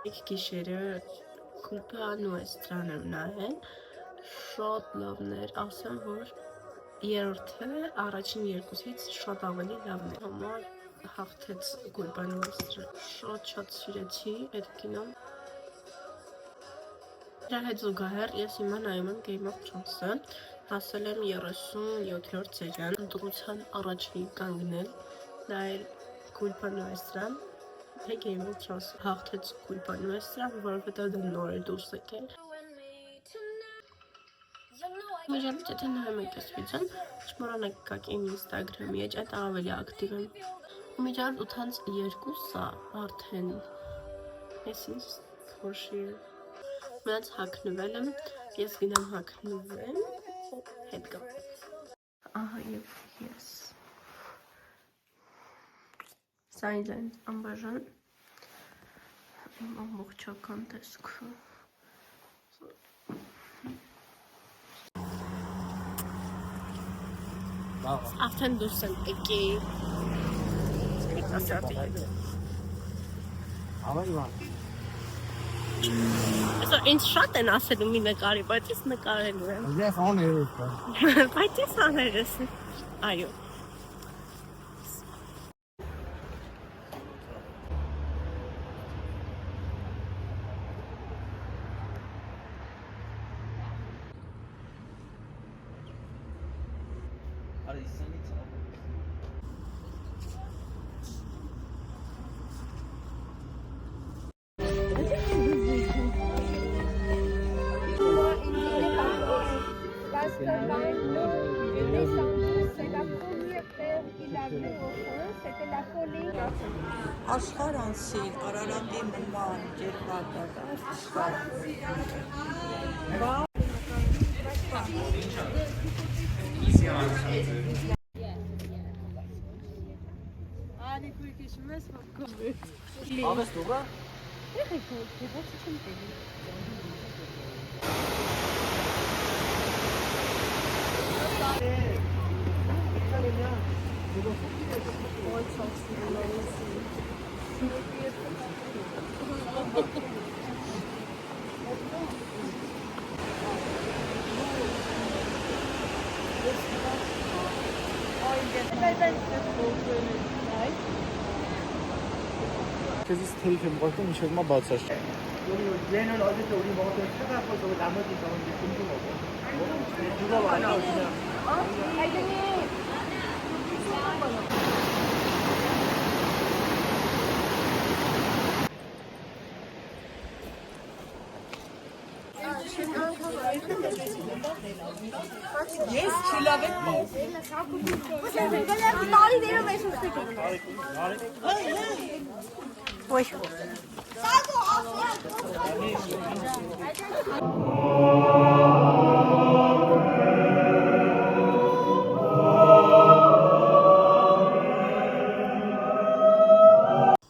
Գիշերը Culpa Nuestra-ն եմ նայել, շատ լավն էր, ասեմ, որ երրորդը առաջին երկուսից շատ ավելի լավն էր, համար հաղթեց Culpa Nuestra, շատ սիրեցի այդ կինոն։ Դրա հետ զուգահեռ ես հիմա նայում եմ Game of Thrones-ը, հասել եմ 37-րդ սերիան, ընտրության առաջին կանգնել, նայել Culpa Nuestra-ն, թե Game of Thrones հաղթեց Culpa Nuestra-ն, որովհետև դա նոր է դուրս եկել։ Միջավայր եթե նայում եք այս վիդեոն, չմոռանաք գաք իմ Instagram-ի էջ, այդ ավելի ակտիվ եմ։ Ու միջավայր 82-ը արդեն այսինչ խոշի մնաց հագնվել եմ, ես գնամ հագնվեմ, հետ գամ։ Ահա և ես։ Սա ինձ են անբաժան, իմ ամբողջական տեսքը։ Արդեն դուրս եմ եկի սպիտասապի։ Այսօր ինձ շատ են ասելու մի նկարի, բայց ես նկարելու եմ։ Ես աներս եմ։ Բայց ես աներս եմ։ Այո։ Աշխարհ անցիր, Արարատի նման ջերմակատար աշխարհ։ Քեզից թեյք եմ ուղարկում, մինչև հիմա բացած չէ։ Ես չլավ եմ։ Ոյ։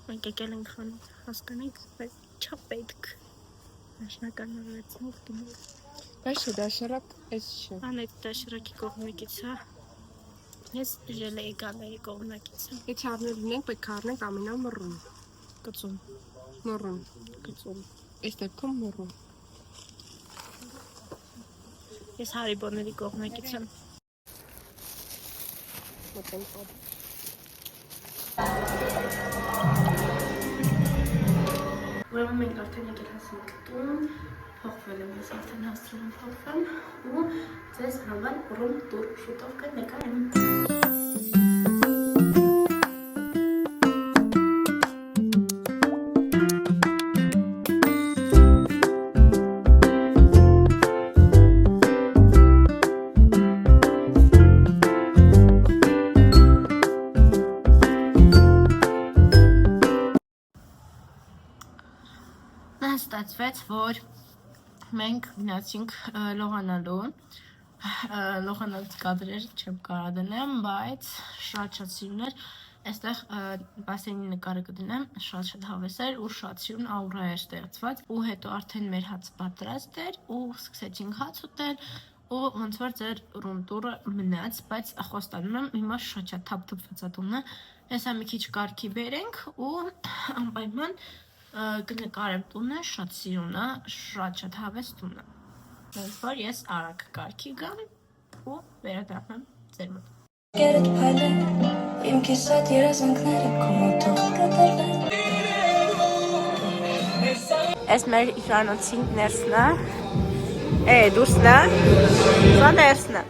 Մենք եկել ենք խանութ, հասկանենք, բայց չապետք։ Նշնականավորեցնենք գնանք։ Բայց չէ, դաշարակ էս չէ։ Անետ դաշարակի կողմնակից է։ Ես ժելեի գալերի կողմնակից եմ։ Եթե առնել լինենք, պետք է առնենք ամենա մռուն։ Կծում։ Մռուն։ Կծում։ Այս դեպքում մռուն։ Ես հարիբոների կողմնակից եմ։ Մտեմ խոդ։ Ուրեմն մենք արդեն եկել հասանք տուն, փոխվել եմ, ես արդեն հասցրել եմ փոխվել ու ձեզ համար ռում տուր շուտով կնկարեմ։ Ստացվեց, որ մենք գնացինք լողանալու, լողանալուց կադրեր չեմ կարա դնեմ, բայց շատ սիրուն էր, այստեղ բասեյնի նկարը կդնեմ, շատ հավես էր ու շատ սիրուն աուրա էր ստեղծված ու հետո արդեն մեր հացը պատրաստ էր ու սկսեցինք հաց ուտել ու ոնց որ ձեր ռում տուրը մնաց, բայց խոստանում եմ հիմա շատ թափթփված է տունը, հեսա մի քիչ կարգի բերենք ու անպայման կնկարեմ տունը, շատ սիրուն է, շատ հավես տունը։ Ոնց որ ես արագ կարգի գամ ու վերադառնամ ձեր մոտ։ Գերդ փայլե, իմ կիսատ երազանքները քո մոտով կտրվեն։ Այս մեր իրանոցի ներսն է, դուրսն է, սա ներսն է։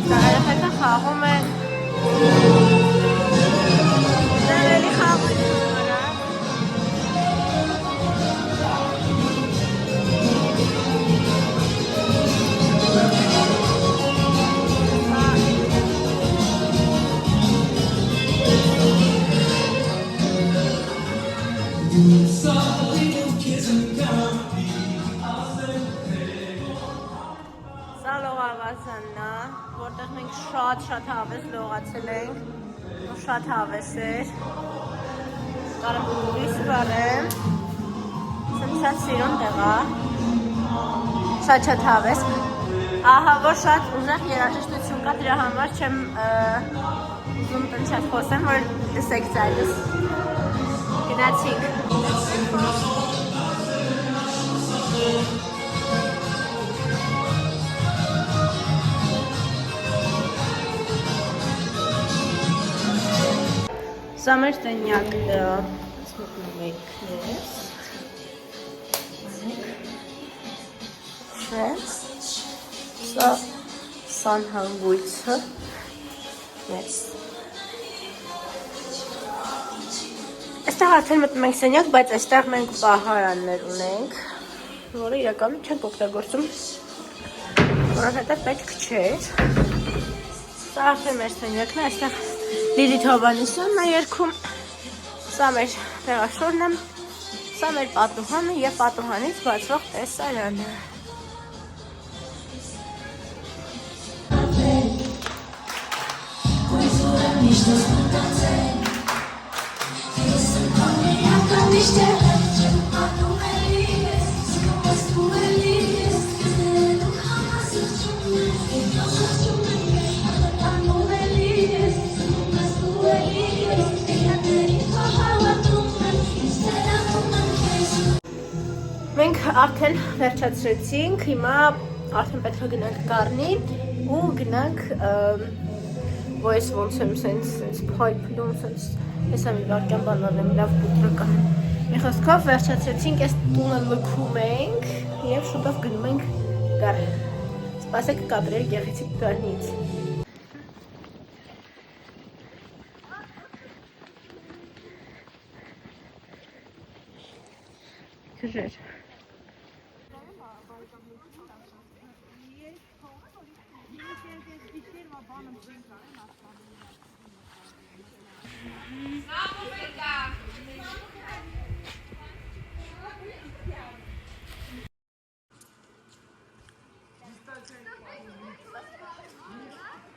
Դա երեխեքը խաղում են, դերելի խաղում են։ Սա լողավազանն է, որտեղ մենք շատ հավես լողացել ենք, ու շատ հավես էր, կարեմ լույս վարեմ, շատ սիրուն տեղ է, շատ հավես, ահա որ շատ ուժեղ երաժշտություն կա, դրա համար չեմ ուզում տնչած խոսեմ, որ լսեք ձայնս, գնացինք։ Սա մեր տենյակն է, սա սանհանգույցը, այստեղ արդեն մտնում ենք սենյակ, բայց այստեղ մենք պահարաններ ունենք, որը իրականում չենք օգտագործում, որովհետև պետք չէր։ Սա արդեն մեր սենյակն է, այստեղ Լիլիթ Հովհաննիսյանն է երգում, սա մեր տեղաշորն է, սա մեր պատուհանը և պատուհանից բացվող տեսարանը։ Մենք արդեն վերջացրեցինք, հիմա արդեն պետք է գնանք Կարնի ու գնանք ոյս ոնց եմ սենց փայփլում, սենց հեսա մի վարկյան բանան եմ լավ բուտրական։ Մի խոսքով վերջացրեցինք, այս տունը լքում ենք և շուտով գնում ենք Կարնի։ Սպասեք կադրեր գեղեցիկ Կարնիից։ Քժեր։